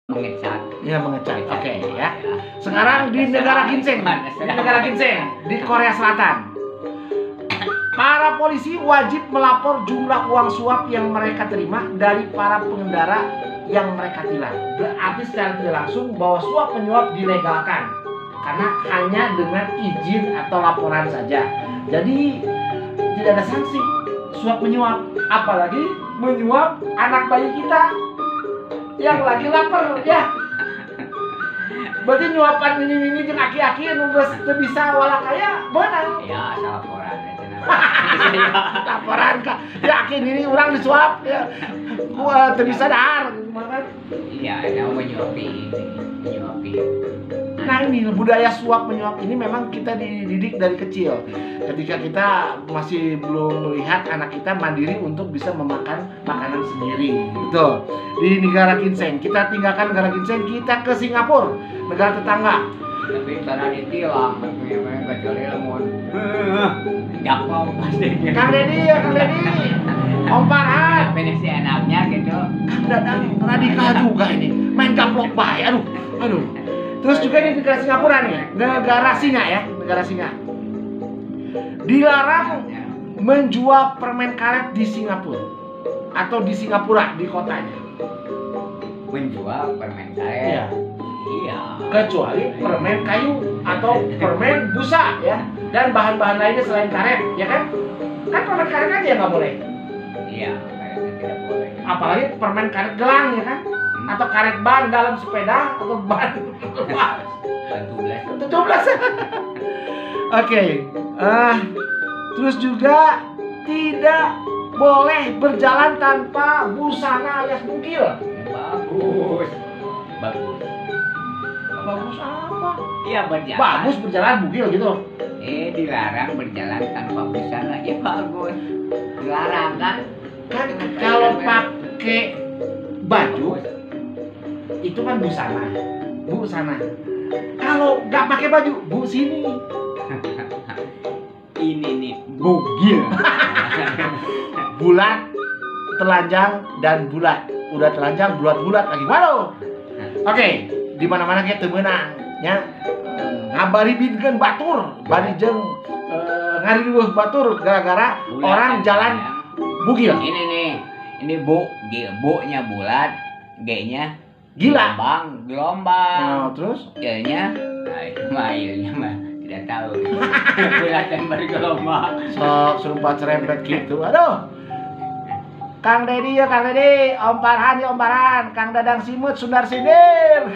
Mengecat. Ya mengecat. Oke ya. Sekarang di negara ginseng. Di Korea Selatan. Para polisi wajib melapor jumlah uang suap yang mereka terima dari para pengendara yang mereka tilang. Berarti secara tidak langsung bahwa suap menyuap dilegalkan karena hanya dengan izin atau laporan saja. Jadi tidak ada sanksi suap menyuap, apalagi menyuap anak bayi kita yang lagi lapar ya. Berarti nyuapan ini jeung aki-aki anu geus teu bisa wala kaya beunang. Ya, asal laporan ya. Laporan ka ya aki ini urang disuap ya. Gua teu bisa dahar kan. Iya, yang menyuapi. Nah ini budaya suap menyuap ini memang kita dididik dari kecil. Ketika kita masih belum melihat anak kita mandiri untuk bisa memakan makanan sendiri. Betul. Di negara ginseng, kita tinggalkan negara ginseng, kita ke Singapura, negara tetangga. Tapi karena ditilang, memang kecuali lamun Jakob pasti. Kang Deddy ya, Kang Deddy. Om Farhan. Tapi si enaknya gitu. Kang Dadang radikal juga ini. Main gaplok bae. Aduh. Terus juga di negara Singapura nih, negara singa ya, negara singa. Dilarang menjual permen karet di Singapura atau di Singapura di kotanya. Menjual permen karet. Iya. Iya. Kecuali permen kayu atau permen busa ya, dan bahan-bahan lainnya selain karet, ya kan? Kan permen karet aja yang nggak boleh. Iya, karetnya tidak boleh. Apalagi permen karet gelang ya kan? Atau karet ban dalam sepeda atau ban 17. Oke. Terus juga tidak boleh berjalan tanpa busana alias bugil. Bagus. Bagus apa? Iya, berjalan. Bagus berjalan bugil gitu. Dilarang berjalan tanpa busana. Ya bagus. Dilarang kan? Kan kalau pakai baju itu kan busana. Kalau nggak pakai baju, bu sini. Ini nih bugil. Bulat, telanjang dan bulat. Udah telanjang, bulat lagi. Waduh. Oke, di mana-mana kita menang, ya. Ngabari binkeun batur, bari jeung ngariweuh batur gara-gara orang jalan bugil. Ini nih, ini bu-nya bulat, G-nya gila. Gelombang. Nah, terus? G-nya, nah itu mah ilnya mah tidak tahu. Bulat dan bergelombang. Sok serumpat serempet gitu. Aduh. Kang Deddy ya Kang Deddy, Om Farhan ya Om Farhan, Kang Dadang Simut Sundar Sindir.